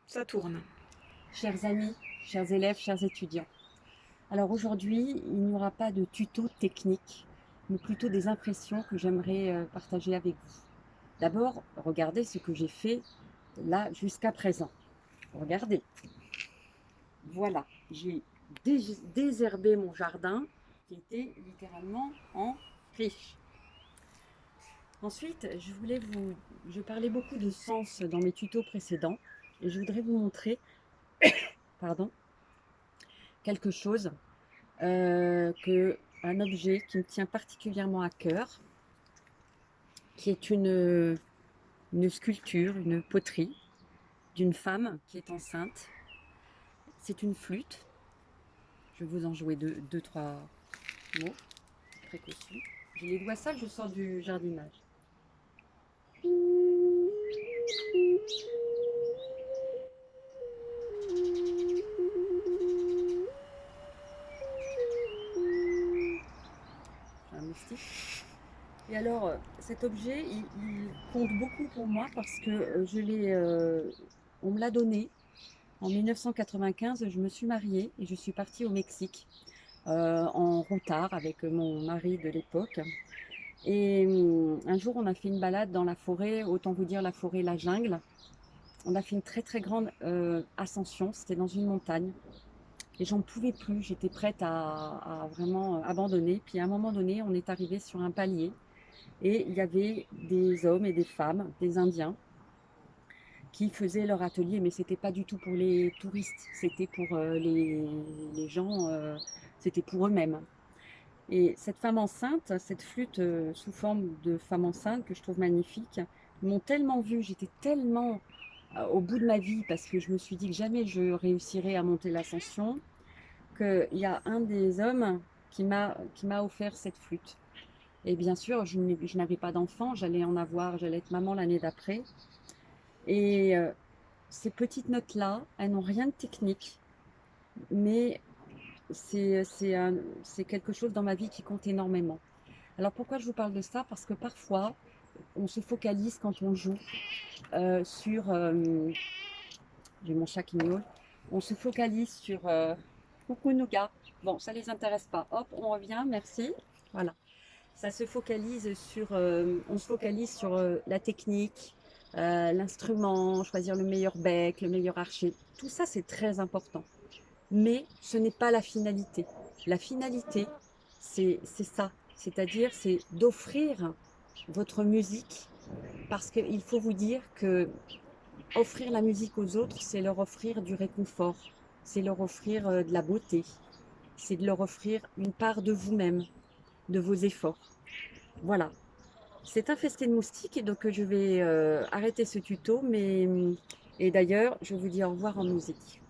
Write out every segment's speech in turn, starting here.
Ça tourne. Chers amis, chers élèves, chers étudiants. Alors aujourd'hui, il n'y aura pas de tuto technique, mais plutôt des impressions que j'aimerais partager avec vous. D'abord, regardez ce que j'ai fait là jusqu'à présent. Regardez, voilà, j'ai désherbé mon jardin qui était littéralement en friche. Ensuite, je parlais beaucoup de sens dans mes tutos précédents et je voudrais vous montrer, pardon, quelque chose un objet qui me tient particulièrement à cœur, qui est une sculpture, une poterie d'une femme qui est enceinte. C'est une flûte. Je vais vous en jouer deux, trois mots, précaution. J'ai les doigts sales, je sors du jardinage. J'ai un moustique. Et alors, cet objet, il compte beaucoup pour moi parce que on me l'a donné. En 1995, je me suis mariée et je suis partie au Mexique en routard avec mon mari de l'époque. Et un jour, on a fait une balade dans la forêt, autant vous dire la forêt, la jungle. On a fait une très très grande ascension, c'était dans une montagne. Et j'en pouvais plus, j'étais prête à vraiment abandonner. Puis à un moment donné, on est arrivé sur un palier et il y avait des hommes et des femmes, des Indiens, qui faisaient leur atelier, mais c'était pas du tout pour les touristes, c'était pour les gens, c'était pour eux-mêmes. Et cette femme enceinte, cette flûte sous forme de femme enceinte que je trouve magnifique, ils m'ont tellement vue, j'étais tellement au bout de ma vie parce que je me suis dit que jamais je réussirais à monter l'ascension, qu'il y a un des hommes qui m'a offert cette flûte. Et bien sûr, je n'avais pas d'enfant, j'allais en avoir, j'allais être maman l'année d'après. Et ces petites notes-là, elles n'ont rien de technique, mais c'est quelque chose dans ma vie qui compte énormément. Alors pourquoi je vous parle de ça? Parce que parfois, on se focalise quand on joue sur... j'ai mon chat qui miaule. On se focalise sur... coucou Nougat. Bon, ça les intéresse pas. Hop, on revient, merci. Voilà. Ça se focalise sur... on se focalise sur la technique, l'instrument, choisir le meilleur bec, le meilleur archer. Tout ça, c'est très important. Mais ce n'est pas la finalité. La finalité, c'est ça. C'est-à-dire, c'est d'offrir votre musique parce qu'il faut vous dire que offrir la musique aux autres, c'est leur offrir du réconfort, c'est leur offrir de la beauté, c'est de leur offrir une part de vous-même, de vos efforts. Voilà. C'est infesté de moustiques et donc je vais arrêter ce tuto. Et d'ailleurs, je vous dis au revoir en musique.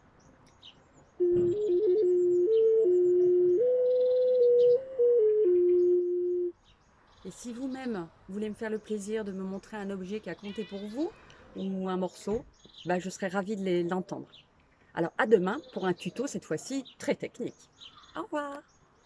Et si vous-même voulez me faire le plaisir de me montrer un objet qui a compté pour vous ou un morceau, bah, je serais ravie de l'entendre. Alors à demain pour un tuto cette fois-ci très technique. Au revoir.